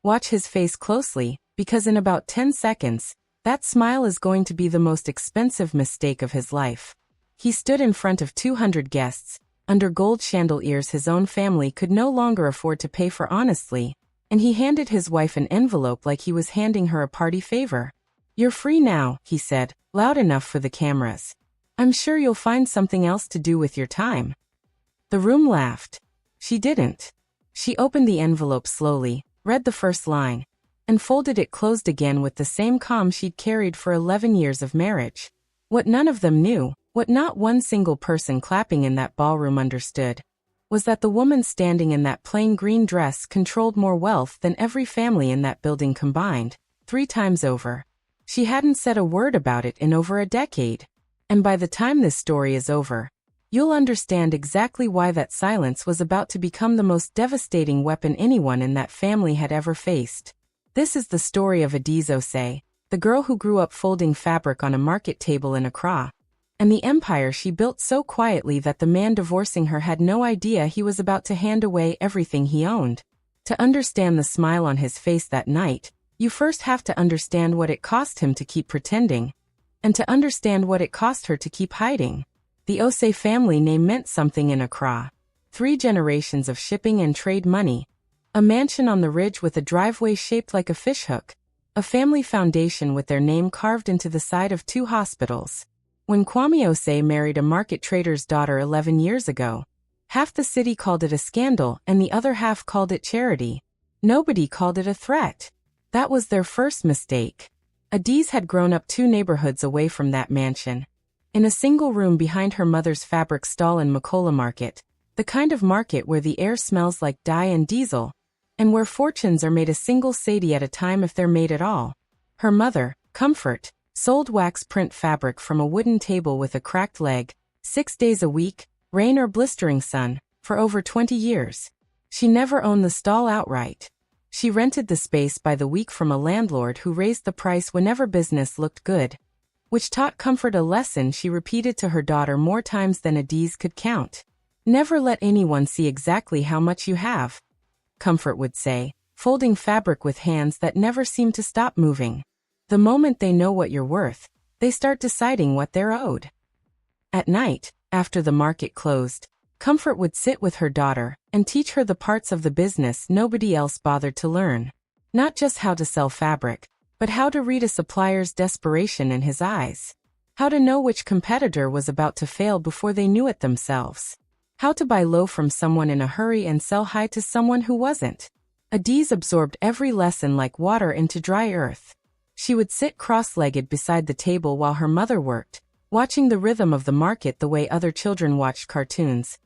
Watch his face closely, because in about 10 seconds, that smile is going to be the most expensive mistake of his life. He stood in front of 200 guests, under gold chandeliers his own family could no longer afford to pay for honestly, and he handed his wife an envelope like he was handing her a party favor. "You're free now," he said, loud enough for the cameras. "I'm sure you'll find something else to do with your time." The room laughed. She didn't. She opened the envelope slowly, read the first line, and folded it closed again with the same calm she'd carried for 11 years of marriage. What none of them knew, what not one single person clapping in that ballroom understood, was that the woman standing in that plain green dress controlled more wealth than every family in that building combined, 3 times over. She hadn't said a word about it in over a decade. And by the time this story is over, you'll understand exactly why that silence was about to become the most devastating weapon anyone in that family had ever faced. This is the story of Adaeze Osei, the girl who grew up folding fabric on a market table in Accra, and the empire she built so quietly that the man divorcing her had no idea he was about to hand away everything he owned. To understand the smile on his face that night, you first have to understand what it cost him to keep pretending, and to understand what it cost her to keep hiding. The Osei family name meant something in Accra. 3 generations of shipping and trade money, a mansion on the ridge with a driveway shaped like a fishhook, a family foundation with their name carved into the side of 2 hospitals. When Kwame Osei married a market trader's daughter 11 years ago, half the city called it a scandal and the other half called it charity. Nobody called it a threat. That was their first mistake. Adaeze had grown up 2 neighborhoods away from that mansion, in a single room behind her mother's fabric stall in Makola Market, the kind of market where the air smells like dye and diesel, and where fortunes are made a single sadi at a time if they're made at all. Her mother, Comfort, sold wax print fabric from a wooden table with a cracked leg, 6 days a week, rain or blistering sun, for over 20 years. She never owned the stall outright. She rented the space by the week from a landlord who raised the price whenever business looked good, which taught Comfort a lesson she repeated to her daughter more times than Adaeze could count. "Never let anyone see exactly how much you have," Comfort would say, folding fabric with hands that never seemed to stop moving. "The moment they know what you're worth, they start deciding what they're owed." At night, after the market closed, Comfort would sit with her daughter and teach her the parts of the business nobody else bothered to learn. Not just how to sell fabric, but how to read a supplier's desperation in his eyes. How to know which competitor was about to fail before they knew it themselves. How to buy low from someone in a hurry and sell high to someone who wasn't. Adaeze absorbed every lesson like water into dry earth. She would sit cross-legged beside the table while her mother worked, watching the rhythm of the market the way other children watched cartoons,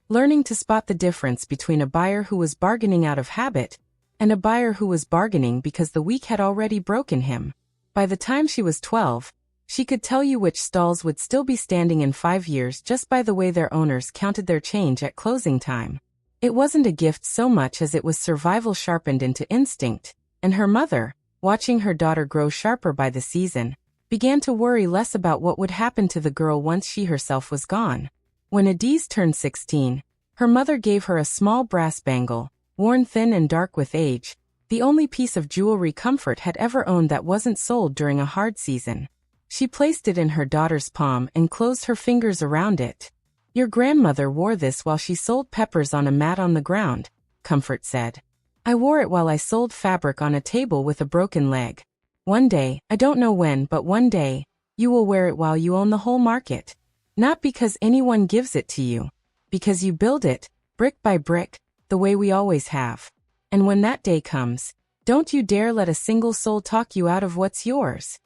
learning to spot the difference between a buyer who was bargaining out of habit and a buyer who was bargaining because the week had already broken him. By the time she was 12, she could tell you which stalls would still be standing in 5 years just by the way their owners counted their change at closing time. It wasn't a gift so much as it was survival sharpened into instinct, and her mother, watching her daughter grow sharper by the season, began to worry less about what would happen to the girl once she herself was gone. When Adaeze turned 16, her mother gave her a small brass bangle, worn thin and dark with age, the only piece of jewelry Comfort had ever owned that wasn't sold during a hard season. She placed it in her daughter's palm and closed her fingers around it. "Your grandmother wore this while she sold peppers on a mat on the ground," Comfort said. "I wore it while I sold fabric on a table with a broken leg. One day, I don't know when, but one day, you will wear it while you own the whole market. Not because anyone gives it to you, because you build it, brick by brick, the way we always have. And when that day comes, don't you dare let a single soul talk you out of what's yours."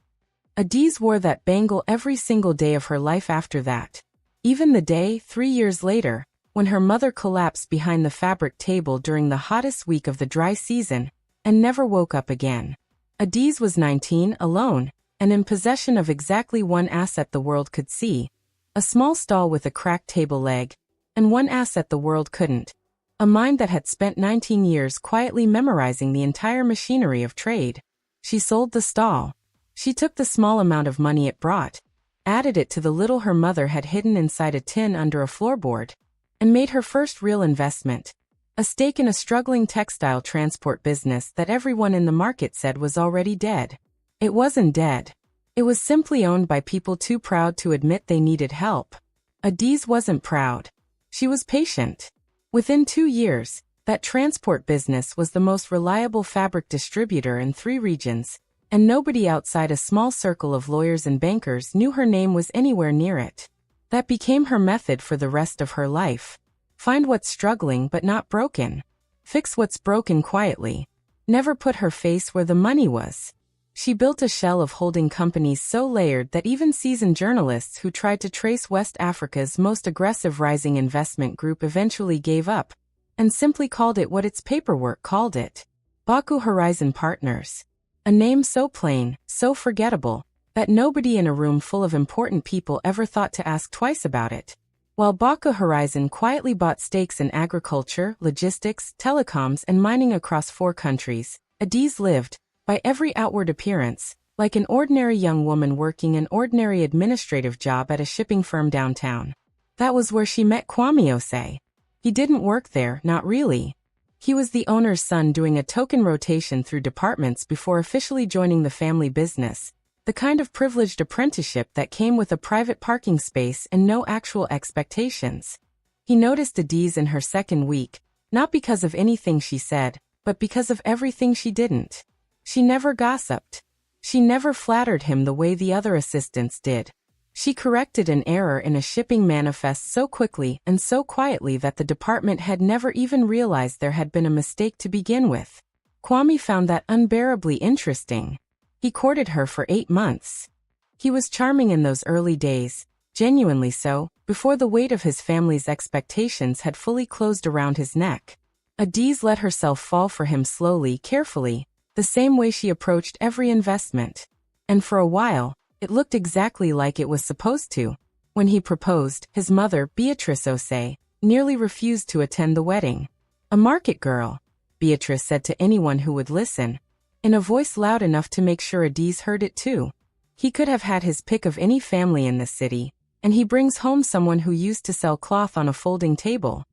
Adaeze wore that bangle every single day of her life after that. Even the day, 3 years later, when her mother collapsed behind the fabric table during the hottest week of the dry season, and never woke up again. Adaeze was 19, alone, and in possession of exactly one asset the world could see. A small stall with a cracked table leg, and one asset the world couldn't. A mind that had spent 19 years quietly memorizing the entire machinery of trade. She sold the stall. She took the small amount of money it brought, added it to the little her mother had hidden inside a tin under a floorboard, and made her first real investment, A stake in a struggling textile transport business that everyone in the market said was already dead. It wasn't dead. It was simply owned by people too proud to admit they needed help. Adaeze wasn't proud. She was patient. Within 2 years, that transport business was the most reliable fabric distributor in 3 regions, and nobody outside a small circle of lawyers and bankers knew her name was anywhere near it. That became her method for the rest of her life. Find what's struggling but not broken. Fix what's broken quietly. Never put her face where the money was. She built a shell of holding companies so layered that even seasoned journalists who tried to trace West Africa's most aggressive rising investment group eventually gave up, and simply called it what its paperwork called it. Bawku Horizon Partners. A name so plain, so forgettable, that nobody in a room full of important people ever thought to ask twice about it. While Bawku Horizon quietly bought stakes in agriculture, logistics, telecoms, and mining across 4 countries, Adaeze lived, by every outward appearance, like an ordinary young woman working an ordinary administrative job at a shipping firm downtown. That was where she met Kwame Osei. He didn't work there, not really. He was the owner's son doing a token rotation through departments before officially joining the family business. The kind of privileged apprenticeship that came with a private parking space and no actual expectations. He noticed Adaeze in her 2nd week, not because of anything she said, but because of everything she didn't. She never gossiped. She never flattered him the way the other assistants did. She corrected an error in a shipping manifest so quickly and so quietly that the department had never even realized there had been a mistake to begin with. Kwame found that unbearably interesting. He courted her for 8 months. He was charming in those early days, genuinely so, before the weight of his family's expectations had fully closed around his neck. Adaeze let herself fall for him slowly, carefully, the same way she approached every investment. And for a while, it looked exactly like it was supposed to. When he proposed, his mother, Richest Osei, nearly refused to attend the wedding. "A market girl," Beatrice said to anyone who would listen, in a voice loud enough to make sure Adaeze heard it too. He could have had his pick of any family in the city, and he brings home someone who used to sell cloth on a folding table.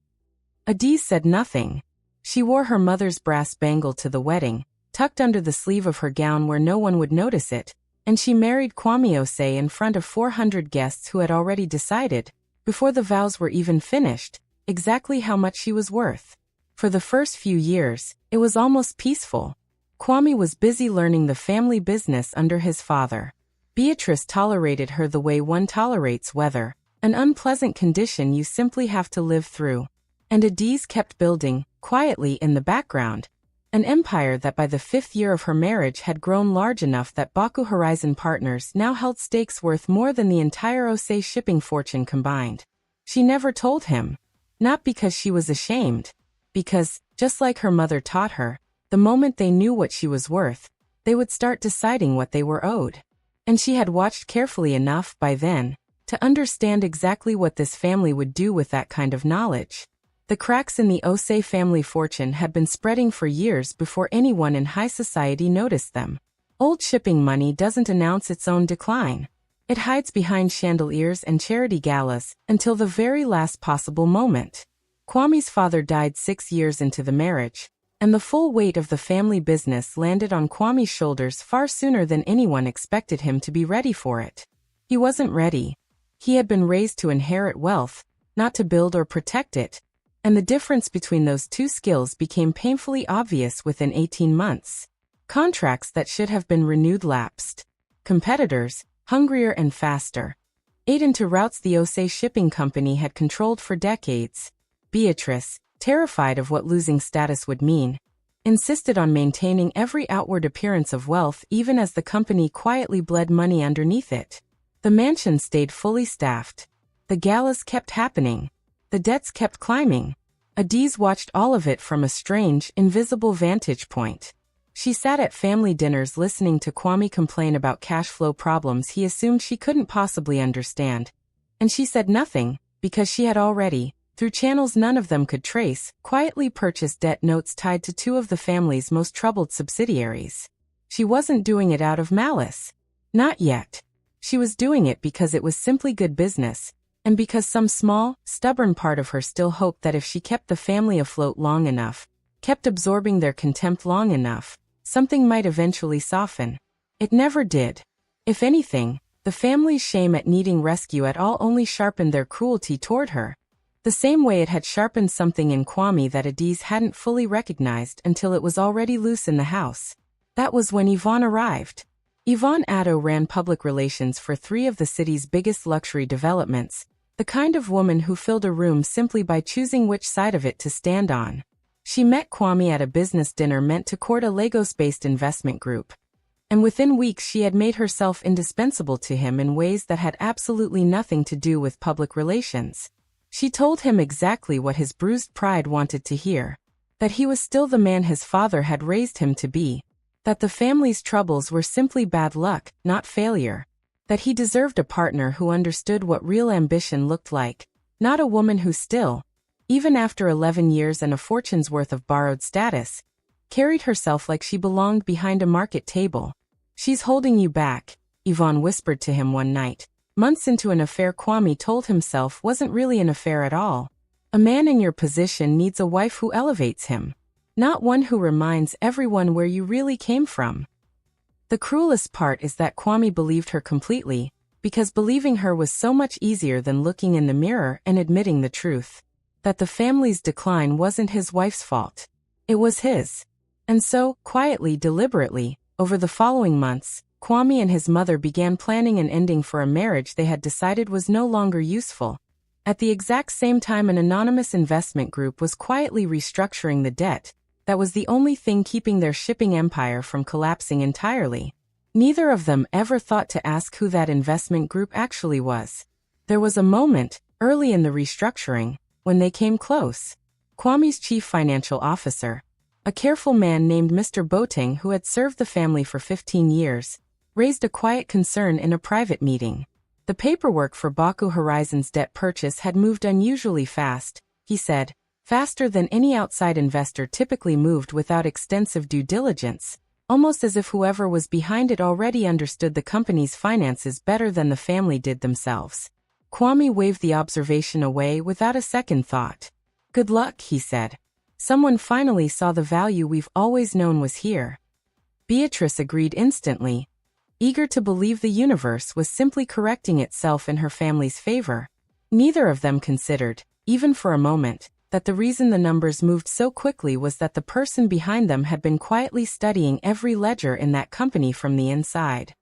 Adaeze said nothing. She wore her mother's brass bangle to the wedding, tucked under the sleeve of her gown where no one would notice it, and she married Kwame Osei in front of 400 guests who had already decided, before the vows were even finished, exactly how much she was worth. For the first few years, it was almost peaceful. Kwame was busy learning the family business under his father. Beatrice tolerated her the way one tolerates weather, an unpleasant condition you simply have to live through. And Adaeze kept building, quietly in the background, an empire that by the 5th year of her marriage had grown large enough that Bawku Horizon Partners now held stakes worth more than the entire Osei shipping fortune combined. She never told him. Not because she was ashamed. Because, just like her mother taught her, the moment they knew what she was worth, they would start deciding what they were owed. And she had watched carefully enough by then to understand exactly what this family would do with that kind of knowledge. The cracks in the Osei family fortune had been spreading for years before anyone in high society noticed them. Old shipping money doesn't announce its own decline. It hides behind chandeliers and charity galas until the very last possible moment. Kwame's father died 6 years into the marriage, and the full weight of the family business landed on Kwame's shoulders far sooner than anyone expected him to be ready for it. He wasn't ready. He had been raised to inherit wealth, not to build or protect it, and the difference between those 2 skills became painfully obvious within 18 months. Contracts that should have been renewed lapsed. Competitors, hungrier and faster, ate into routes the Osei shipping company had controlled for decades. Beatrice, terrified of what losing status would mean, insisted on maintaining every outward appearance of wealth even as the company quietly bled money underneath it. The mansion stayed fully staffed. The galas kept happening. The debts kept climbing. Adaeze watched all of it from a strange, invisible vantage point. She sat at family dinners listening to Kwame complain about cash flow problems he assumed she couldn't possibly understand. And she said nothing, because she had already, through channels none of them could trace, quietly purchased debt notes tied to 2 of the family's most troubled subsidiaries. She wasn't doing it out of malice. Not yet. She was doing it because it was simply good business, And because some small, stubborn part of her still hoped that if she kept the family afloat long enough, kept absorbing their contempt long enough, something might eventually soften. It never did. If anything, the family's shame at needing rescue at all only sharpened their cruelty toward her. The same way it had sharpened something in Kwame that Adaeze hadn't fully recognized until it was already loose in the house. That was when Yvonne arrived. Yvonne Addo ran public relations for 3 of the city's biggest luxury developments, the kind of woman who filled a room simply by choosing which side of it to stand on. She met Kwame at a business dinner meant to court a Lagos-based investment group. And within weeks she had made herself indispensable to him in ways that had absolutely nothing to do with public relations. She told him exactly what his bruised pride wanted to hear. That he was still the man his father had raised him to be. That the family's troubles were simply bad luck, not failure. That he deserved a partner who understood what real ambition looked like, not a woman who still, even after 11 years and a fortune's worth of borrowed status, carried herself like she belonged behind a market table. "She's holding you back," Yvonne whispered to him one night. Months into an affair Kwame told himself wasn't really an affair at all. A man in your position needs a wife who elevates him, not one who reminds everyone where you really came from. The cruelest part is that Kwame believed her completely, because believing her was so much easier than looking in the mirror and admitting the truth. That the family's decline wasn't his wife's fault. It was his. And so, quietly, deliberately, over the following months, Kwame and his mother began planning an ending for a marriage they had decided was no longer useful. At the exact same time an anonymous investment group was quietly restructuring the debt, that was the only thing keeping their shipping empire from collapsing entirely. Neither of them ever thought to ask who that investment group actually was. There was a moment, early in the restructuring, when they came close. Kwame's chief financial officer, a careful man named Mr. Boateng who had served the family for 15 years, raised a quiet concern in a private meeting. The paperwork for Bawku Horizon's debt purchase had moved unusually fast, he said, faster than any outside investor typically moved without extensive due diligence, almost as if whoever was behind it already understood the company's finances better than the family did themselves. Kwame waved the observation away without a second thought. "Good luck," he said. "Someone finally saw the value we've always known was here." Beatrice agreed instantly, eager to believe the universe was simply correcting itself in her family's favor. Neither of them considered, even for a moment, that the reason the numbers moved so quickly was that the person behind them had been quietly studying every ledger in that company from the inside.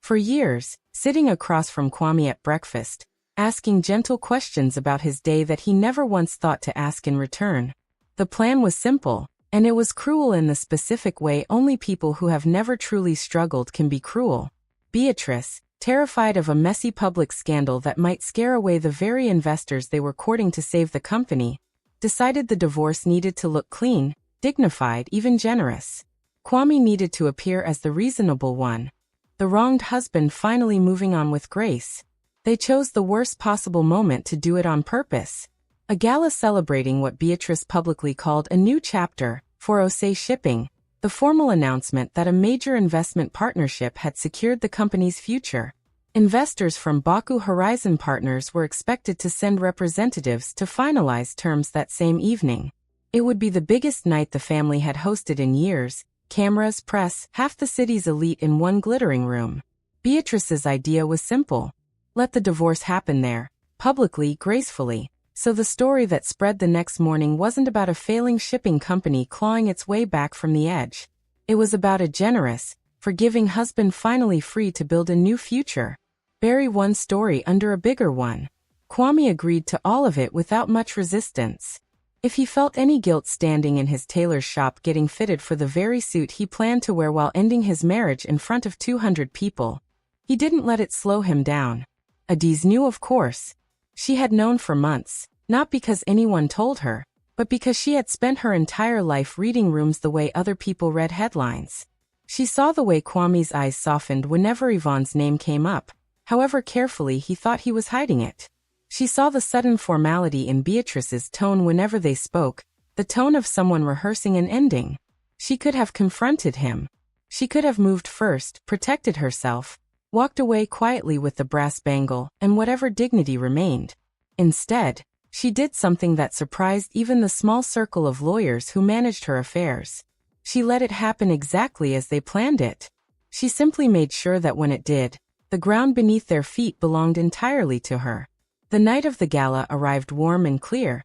For years, sitting across from Kwame at breakfast, asking gentle questions about his day that he never once thought to ask in return. The plan was simple, and it was cruel in the specific way only people who have never truly struggled can be cruel. Beatrice, terrified of a messy public scandal that might scare away the very investors they were courting to save the company, decided the divorce needed to look clean, dignified, even generous. Kwame needed to appear as the reasonable one, the wronged husband finally moving on with grace. They chose the worst possible moment to do it on purpose. A gala celebrating what Beatrice publicly called a new chapter for Osei Shipping, the formal announcement that a major investment partnership had secured the company's future. Investors from Bawku Horizon Partners were expected to send representatives to finalize terms that same evening. It would be the biggest night the family had hosted in years, cameras, press, half the city's elite in one glittering room. Beatrice's idea was simple. Let the divorce happen there, publicly, gracefully. So the story that spread the next morning wasn't about a failing shipping company clawing its way back from the edge. It was about a generous, forgiving husband finally free to build a new future. Bury one story under a bigger one. Kwame agreed to all of it without much resistance. If he felt any guilt standing in his tailor's shop getting fitted for the very suit he planned to wear while ending his marriage in front of 200 people, he didn't let it slow him down. Adaeze knew, of course. She had known for months, not because anyone told her, but because she had spent her entire life reading rooms the way other people read headlines. She saw the way Kwame's eyes softened whenever Yvonne's name came up, however carefully he thought he was hiding it. She saw the sudden formality in Beatrice's tone whenever they spoke, the tone of someone rehearsing an ending. She could have confronted him. She could have moved first, protected herself, walked away quietly with the brass bangle and whatever dignity remained. Instead, she did something that surprised even the small circle of lawyers who managed her affairs. She let it happen exactly as they planned it. She simply made sure that when it did, the ground beneath their feet belonged entirely to her. The night of the gala arrived warm and clear,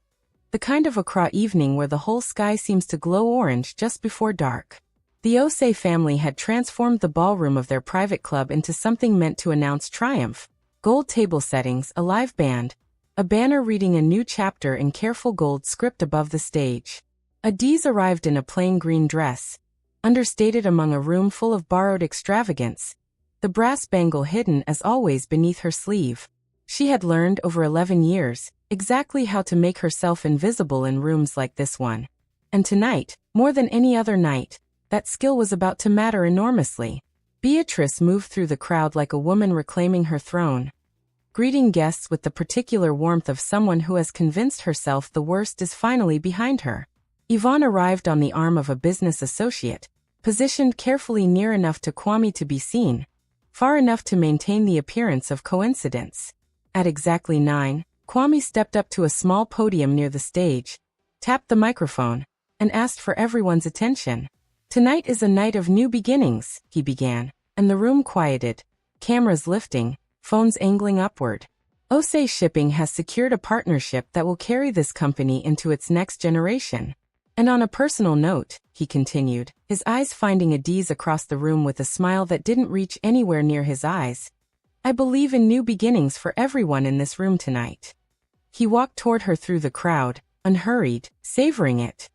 the kind of Accra evening where the whole sky seems to glow orange just before dark. The Osei family had transformed the ballroom of their private club into something meant to announce triumph. Gold table settings, a live band, a banner reading a new chapter in careful gold script above the stage. Adaeze arrived in a plain green dress, understated among a room full of borrowed extravagance, the brass bangle hidden as always beneath her sleeve. She had learned over 11 years exactly how to make herself invisible in rooms like this one. And tonight, more than any other night, that skill was about to matter enormously. Beatrice moved through the crowd like a woman reclaiming her throne, greeting guests with the particular warmth of someone who has convinced herself the worst is finally behind her. Yvonne arrived on the arm of a business associate, positioned carefully near enough to Kwame to be seen, far enough to maintain the appearance of coincidence. At exactly 9, Kwame stepped up to a small podium near the stage, tapped the microphone, and asked for everyone's attention. "Tonight is a night of new beginnings," he began, and the room quieted, cameras lifting, phones angling upward. Osei Shipping has secured a partnership that will carry this company into its next generation. And on a personal note, he continued, his eyes finding Adaeze across the room with a smile that didn't reach anywhere near his eyes, "I believe in new beginnings for everyone in this room tonight." He walked toward her through the crowd, unhurried, savoring it.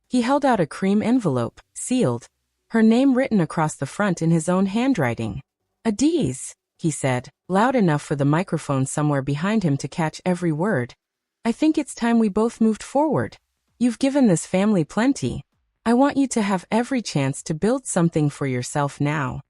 He held out a cream envelope, sealed, her name written across the front in his own handwriting. "Adaeze," he said, loud enough for the microphone somewhere behind him to catch every word. "I think it's time we both moved forward. You've given this family plenty. I want you to have every chance to build something for yourself now."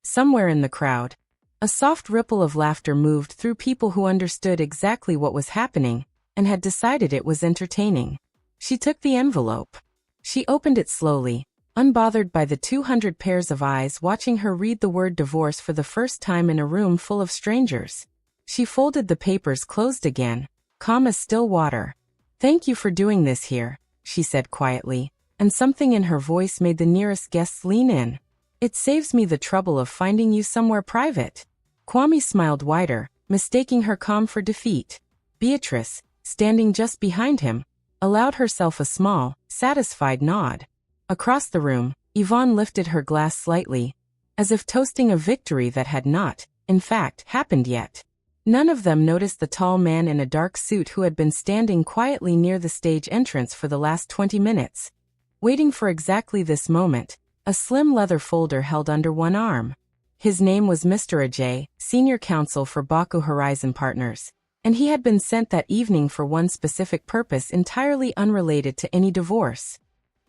Somewhere in the crowd, a soft ripple of laughter moved through people who understood exactly what was happening and had decided it was entertaining. She took the envelope. She opened it slowly, unbothered by the 200 pairs of eyes watching her read the word divorce for the first time in a room full of strangers. She folded the papers closed again, calm as still water. "Thank you for doing this here," she said quietly, and something in her voice made the nearest guests lean in. "It saves me the trouble of finding you somewhere private." Kwame smiled wider, mistaking her calm for defeat. Beatrice, standing just behind him, allowed herself a small, satisfied nod. Across the room, Yvonne lifted her glass slightly, as if toasting a victory that had not, in fact, happened yet. None of them noticed the tall man in a dark suit who had been standing quietly near the stage entrance for the last 20 minutes, waiting for exactly this moment, a slim leather folder held under one arm. His name was Mr. Adaeze, senior counsel for Bawku Horizon Partners, and he had been sent that evening for one specific purpose entirely unrelated to any divorce.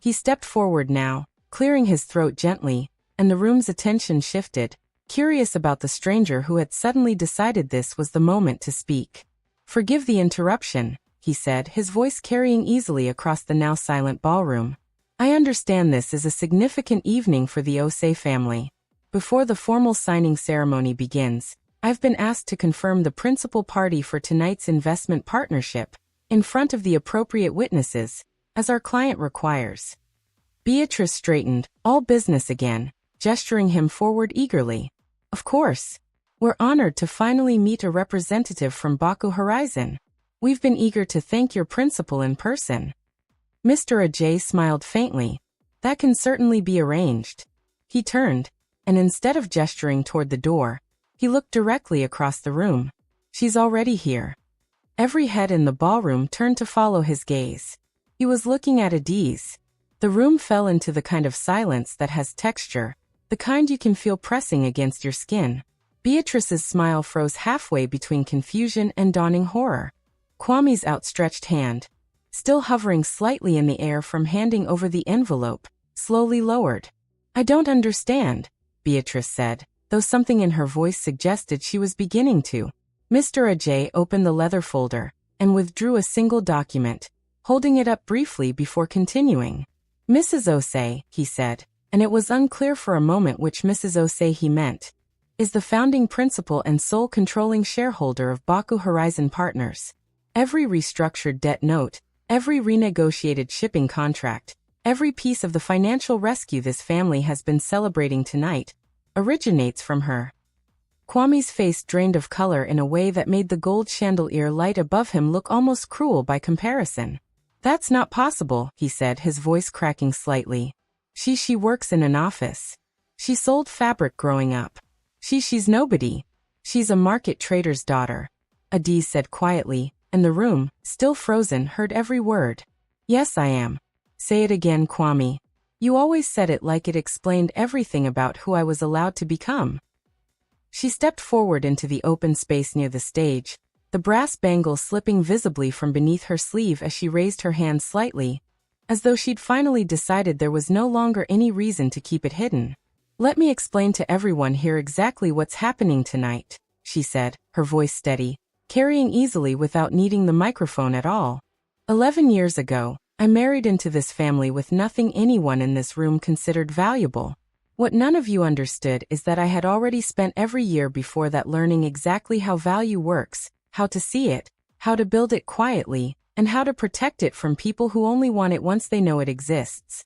He stepped forward now, clearing his throat gently, and the room's attention shifted, curious about the stranger who had suddenly decided this was the moment to speak. "Forgive the interruption," he said, his voice carrying easily across the now silent ballroom. "I understand this is a significant evening for the Osei family. Before the formal signing ceremony begins, I've been asked to confirm the principal party for tonight's investment partnership, in front of the appropriate witnesses, as our client requires." Beatrice straightened, all business again, gesturing him forward eagerly. "Of course. We're honored to finally meet a representative from Bawku Horizon. We've been eager to thank your principal in person." Mr. Adaeze smiled faintly. "That can certainly be arranged." He turned, and instead of gesturing toward the door, he looked directly across the room. "She's already here." Every head in the ballroom turned to follow his gaze. He was looking at Adaeze. The room fell into the kind of silence that has texture, the kind you can feel pressing against your skin. Beatrice's smile froze halfway between confusion and dawning horror. Kwame's outstretched hand, still hovering slightly in the air from handing over the envelope, slowly lowered. "I don't understand," Beatrice said, though something in her voice suggested she was beginning to. Mr. Adaeze opened the leather folder and withdrew a single document, holding it up briefly before continuing. "Mrs. Osei," he said, and it was unclear for a moment which Mrs. Osei he meant, "is the founding principal and sole controlling shareholder of Bawku Horizon Partners. Every restructured debt note, every renegotiated shipping contract, every piece of the financial rescue this family has been celebrating tonight, originates from her. Kwame's face drained of color in a way that made the gold chandelier light above him look almost cruel by comparison. "That's not possible," he said, his voice cracking slightly. She works in an office. She sold fabric growing up. She's nobody. She's a market trader's daughter," Adaeze said quietly, and the room, still frozen, heard every word. "Yes, I am." "Say it again, Kwame. You always said it like it explained everything about who I was allowed to become." She stepped forward into the open space near the stage, the brass bangle slipping visibly from beneath her sleeve as she raised her hand slightly, as though she'd finally decided there was no longer any reason to keep it hidden. "Let me explain to everyone here exactly what's happening tonight," she said, her voice steady, carrying easily without needing the microphone at all. 11 years ago, I married into this family with nothing anyone in this room considered valuable. What none of you understood is that I had already spent every year before that learning exactly how value works, how to see it, how to build it quietly, and how to protect it from people who only want it once they know it exists.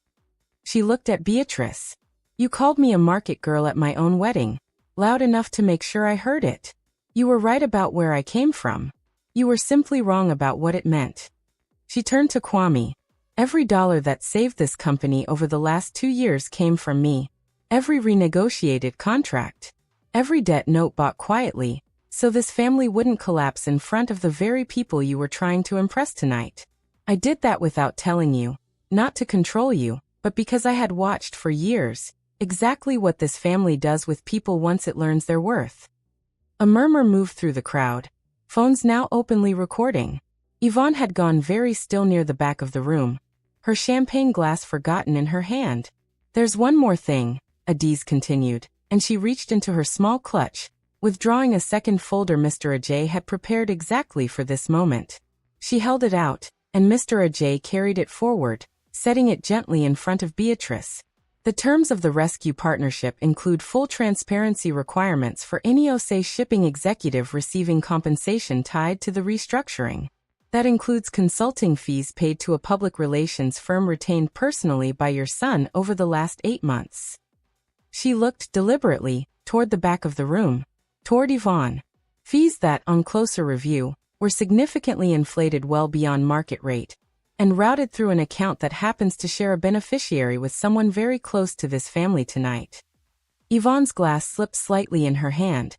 She looked at Beatrice. "You called me a market girl at my own wedding, loud enough to make sure I heard it. You were right about where I came from. You were simply wrong about what it meant." She turned to Kwame. "Every dollar that saved this company over the last 2 years came from me. Every renegotiated contract. Every debt note bought quietly, so this family wouldn't collapse in front of the very people you were trying to impress tonight. I did that without telling you, not to control you, but because I had watched for years exactly what this family does with people once it learns their worth." A murmur moved through the crowd, phones now openly recording. Yvonne had gone very still near the back of the room, her champagne glass forgotten in her hand. "There's one more thing," Adaeze continued, and she reached into her small clutch, withdrawing a second folder Mr. Osei had prepared exactly for this moment. She held it out, and Mr. Osei carried it forward, setting it gently in front of Beatrice. "The terms of the rescue partnership include full transparency requirements for any Osei shipping executive receiving compensation tied to the restructuring. That includes consulting fees paid to a public relations firm retained personally by your son over the last 8 months." She looked deliberately toward the back of the room, toward Yvonne. "Fees that, on closer review, were significantly inflated well beyond market rate, and routed through an account that happens to share a beneficiary with someone very close to this family tonight." Yvonne's glass slipped slightly in her hand,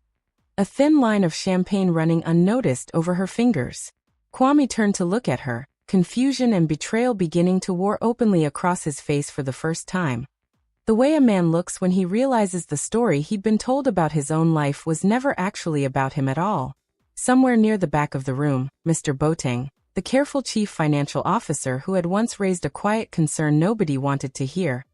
a thin line of champagne running unnoticed over her fingers. Kwame turned to look at her, confusion and betrayal beginning to war openly across his face for the first time. The way a man looks when he realizes the story he'd been told about his own life was never actually about him at all. Somewhere near the back of the room, Mr. Boateng, the careful chief financial officer who had once raised a quiet concern nobody wanted to hear,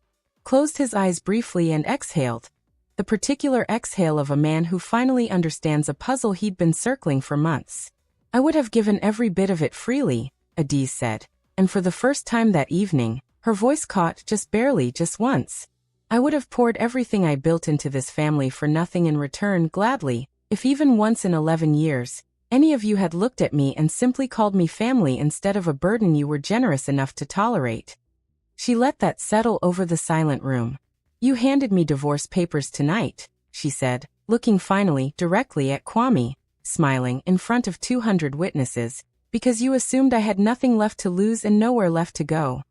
closed his eyes briefly and exhaled, the particular exhale of a man who finally understands a puzzle he'd been circling for months. "I would have given every bit of it freely," Adaeze said, and for the first time that evening, her voice caught just barely, just once. "I would have poured everything I built into this family for nothing in return gladly, if even once in 11 years, any of you had looked at me and simply called me family instead of a burden you were generous enough to tolerate." She let that settle over the silent room. "You handed me divorce papers tonight," she said, looking finally directly at Kwame, smiling in front of 200 witnesses, "because you assumed I had nothing left to lose and nowhere left to go."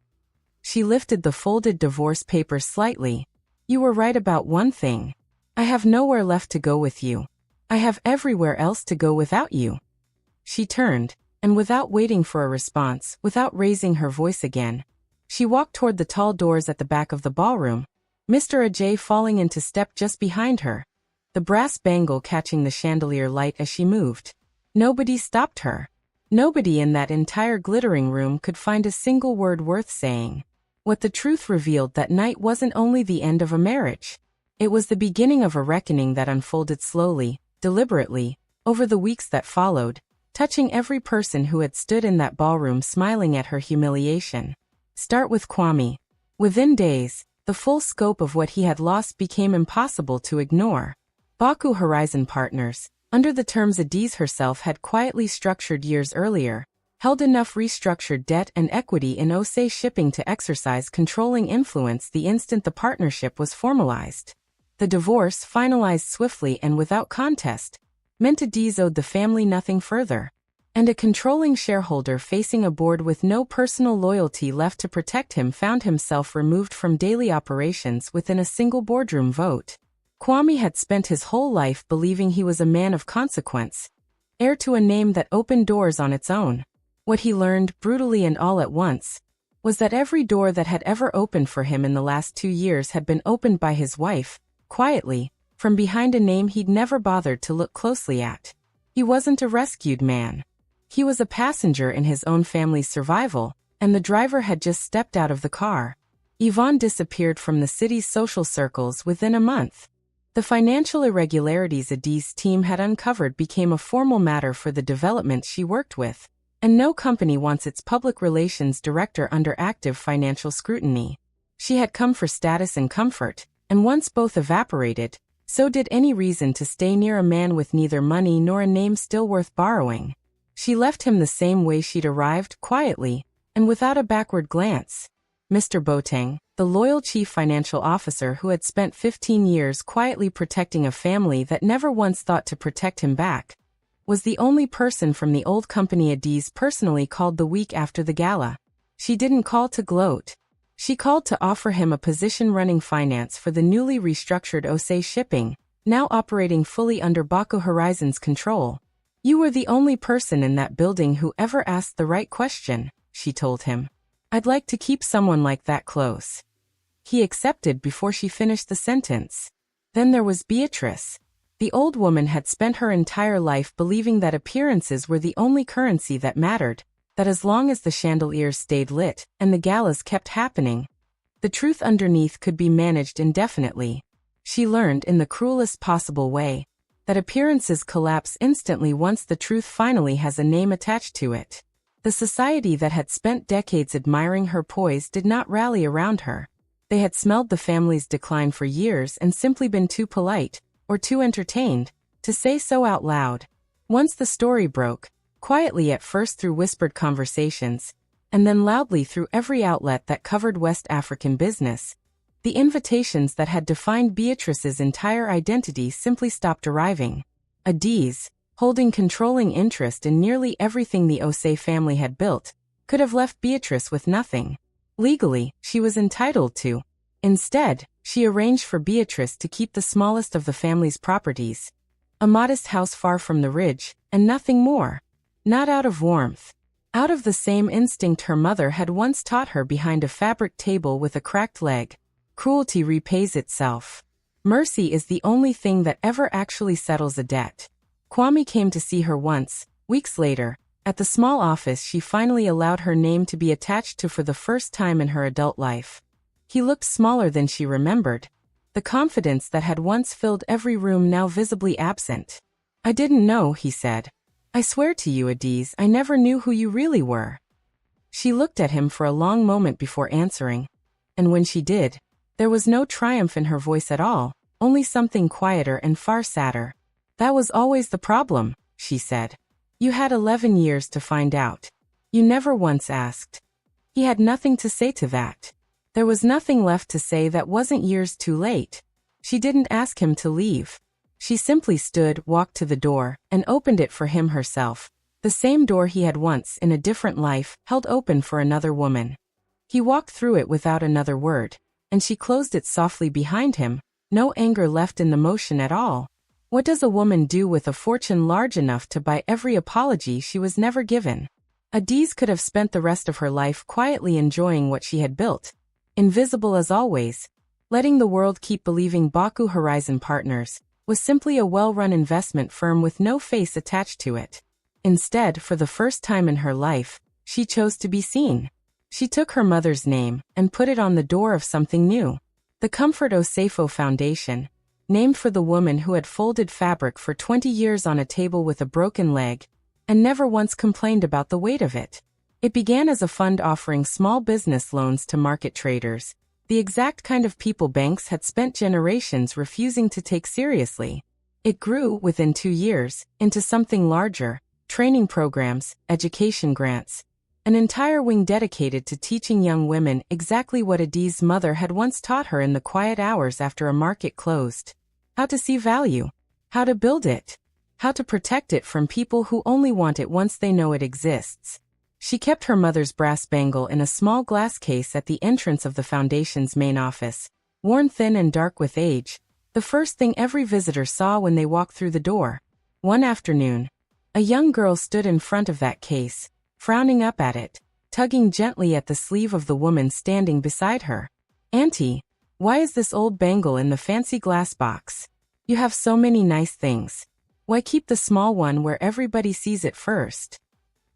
She lifted the folded divorce papers slightly. "You were right about one thing. I have nowhere left to go with you. I have everywhere else to go without you." She turned, and without waiting for a response, without raising her voice again, she walked toward the tall doors at the back of the ballroom, Mr. Osei falling into step just behind her, the brass bangle catching the chandelier light as she moved. Nobody stopped her. Nobody in that entire glittering room could find a single word worth saying. What the truth revealed that night wasn't only the end of a marriage. It was the beginning of a reckoning that unfolded slowly, deliberately, over the weeks that followed, touching every person who had stood in that ballroom smiling at her humiliation. Start with Kwame. Within days, the full scope of what he had lost became impossible to ignore. Bawku Horizon Partners, under the terms Adaeze herself had quietly structured years earlier, held enough restructured debt and equity in Osei Shipping to exercise controlling influence the instant the partnership was formalized. The divorce, finalized swiftly and without contest, meant Adaeze owed the family nothing further. And a controlling shareholder facing a board with no personal loyalty left to protect him found himself removed from daily operations within a single boardroom vote. Kwame had spent his whole life believing he was a man of consequence, heir to a name that opened doors on its own. What he learned, brutally and all at once, was that every door that had ever opened for him in the last 2 years had been opened by his wife, quietly, from behind a name he'd never bothered to look closely at. He wasn't a rescued man. He was a passenger in his own family's survival, and the driver had just stepped out of the car. Yvonne disappeared from the city's social circles within a month. The financial irregularities Adaeze's team had uncovered became a formal matter for the development she worked with, and no company wants its public relations director under active financial scrutiny. She had come for status and comfort, and once both evaporated, so did any reason to stay near a man with neither money nor a name still worth borrowing. She left him the same way she'd arrived, quietly, and without a backward glance. Mr. Boateng, the loyal chief financial officer who had spent 15 years quietly protecting a family that never once thought to protect him back, was the only person from the old company Adaeze personally called the week after the gala. She didn't call to gloat. She called to offer him a position running finance for the newly restructured Osei Shipping, now operating fully under Bawku Horizon's control. "You were the only person in that building who ever asked the right question," she told him. "I'd like to keep someone like that close." He accepted before she finished the sentence. Then there was Beatrice. The old woman had spent her entire life believing that appearances were the only currency that mattered, that as long as the chandeliers stayed lit and the galas kept happening, the truth underneath could be managed indefinitely. She learned in the cruelest possible way that appearances collapse instantly once the truth finally has a name attached to it. The society that had spent decades admiring her poise did not rally around her. They had smelled the family's decline for years and simply been too polite, or too entertained, to say so out loud. Once the story broke, quietly at first through whispered conversations, and then loudly through every outlet that covered West African business, the invitations that had defined Beatrice's entire identity simply stopped arriving. Adaeze, holding controlling interest in nearly everything the Osei family had built, could have left Beatrice with nothing. Legally, she was entitled to. Instead, she arranged for Beatrice to keep the smallest of the family's properties, a modest house far from the ridge, and nothing more. Not out of warmth. Out of the same instinct her mother had once taught her behind a fabric table with a cracked leg. Cruelty repays itself. Mercy is the only thing that ever actually settles a debt. Kwame came to see her once, weeks later, at the small office she finally allowed her name to be attached to for the first time in her adult life. He looked smaller than she remembered, the confidence that had once filled every room now visibly absent. "I didn't know," he said. "I swear to you, Adaeze, I never knew who you really were." She looked at him for a long moment before answering, and when she did, there was no triumph in her voice at all, only something quieter and far sadder. "That was always the problem," she said. "You had 11 years to find out. You never once asked." He had nothing to say to that. There was nothing left to say that wasn't years too late. She didn't ask him to leave. She simply stood, walked to the door, and opened it for him herself, the same door he had once, in a different life, held open for another woman. He walked through it without another word, and she closed it softly behind him, no anger left in the motion at all. What does a woman do with a fortune large enough to buy every apology she was never given? Adaeze could have spent the rest of her life quietly enjoying what she had built, invisible as always, letting the world keep believing Bawku Horizon Partners was simply a well-run investment firm with no face attached to it. Instead, for the first time in her life, she chose to be seen. She took her mother's name and put it on the door of something new. The Comfort Osefo Foundation, named for the woman who had folded fabric for 20 years on a table with a broken leg, and never once complained about the weight of it. It began as a fund offering small business loans to market traders, the exact kind of people banks had spent generations refusing to take seriously. It grew, within 2 years, into something larger, training programs, education grants. An entire wing dedicated to teaching young women exactly what Adaeze's mother had once taught her in the quiet hours after a market closed. How to see value. How to build it. How to protect it from people who only want it once they know it exists. She kept her mother's brass bangle in a small glass case at the entrance of the foundation's main office, worn thin and dark with age, the first thing every visitor saw when they walked through the door. One afternoon, a young girl stood in front of that case, frowning up at it, tugging gently at the sleeve of the woman standing beside her. "Auntie, why is this old bangle in the fancy glass box? You have so many nice things. Why keep the small one where everybody sees it first?"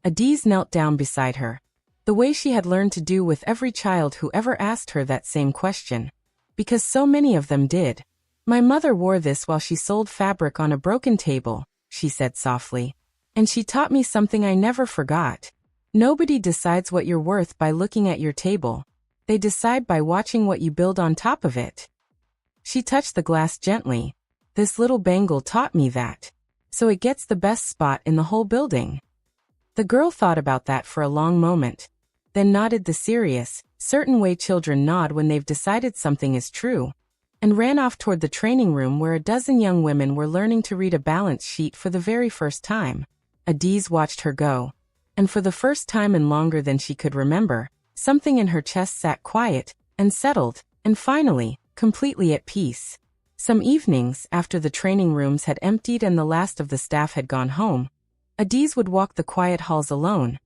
Adaeze knelt down beside her, the way she had learned to do with every child who ever asked her that same question. Because so many of them did. "My mother wore this while she sold fabric on a broken table," she said softly. "And she taught me something I never forgot. Nobody decides what you're worth by looking at your table. They decide by watching what you build on top of it." She touched the glass gently. "This little bangle taught me that. So it gets the best spot in the whole building." The girl thought about that for a long moment, then nodded the serious, certain way children nod when they've decided something is true, and ran off toward the training room where a dozen young women were learning to read a balance sheet for the very first time. Adaeze watched her go, and for the first time in longer than she could remember, something in her chest sat quiet and settled, and finally, completely at peace. Some evenings, after the training rooms had emptied and the last of the staff had gone home, Adaeze would walk the quiet halls alone,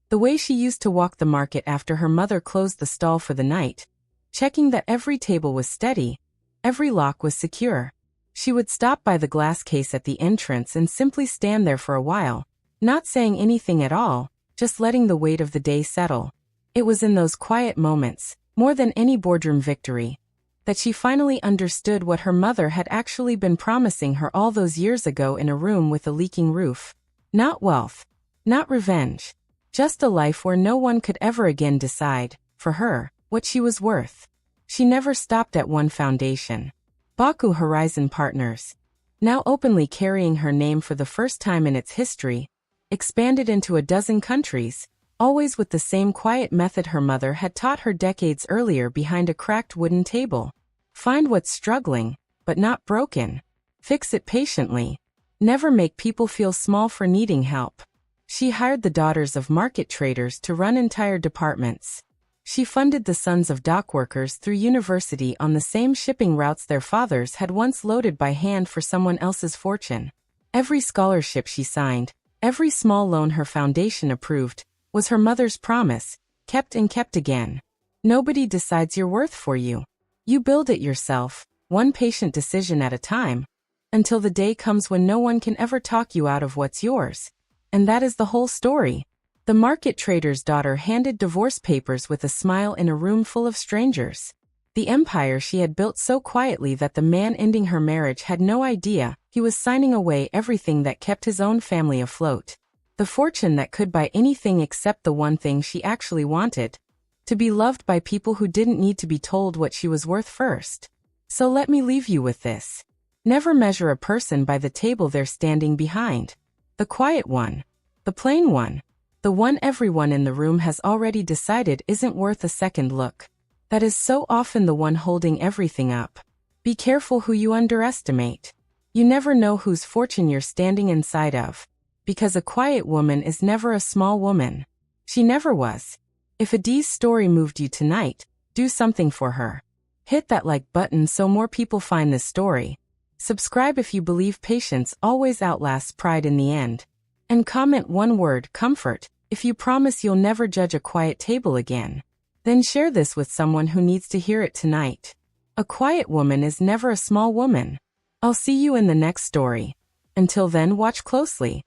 the way she used to walk the market after her mother closed the stall for the night, checking that every table was steady, every lock was secure. She would stop by the glass case at the entrance and simply stand there for a while, not saying anything at all, just letting the weight of the day settle. It was in those quiet moments, more than any boardroom victory, that she finally understood what her mother had actually been promising her all those years ago in a room with a leaking roof. Not wealth, not revenge, just a life where no one could ever again decide, for her, what she was worth. She never stopped at one foundation. Bawku Horizon Partners, now openly carrying her name for the first time in its history, expanded into a dozen countries, always with the same quiet method her mother had taught her decades earlier behind a cracked wooden table. Find what's struggling, but not broken. Fix it patiently. Never make people feel small for needing help. She hired the daughters of market traders to run entire departments. She funded the sons of dock workers through university on the same shipping routes their fathers had once loaded by hand for someone else's fortune. Every scholarship she signed, every small loan her foundation approved, was her mother's promise, kept and kept again. Nobody decides your worth for you. You build it yourself, one patient decision at a time, until the day comes when no one can ever talk you out of what's yours. And that is the whole story. The market trader's daughter handed divorce papers with a smile in a room full of strangers. The empire she had built so quietly that the man ending her marriage had no idea he was signing away everything that kept his own family afloat. The fortune that could buy anything except the one thing she actually wanted: to be loved by people who didn't need to be told what she was worth first. So let me leave you with this. Never measure a person by the table they're standing behind. The quiet one. The plain one. The one everyone in the room has already decided isn't worth a second look. That is so often the one holding everything up. Be careful who you underestimate. You never know whose fortune you're standing inside of. Because a quiet woman is never a small woman. She never was. If Adaeze's story moved you tonight, do something for her. Hit that like button so more people find this story. Subscribe if you believe patience always outlasts pride in the end. And comment one word, comfort, if you promise you'll never judge a quiet table again. Then share this with someone who needs to hear it tonight. A quiet woman is never a small woman. I'll see you in the next story. Until then, watch closely.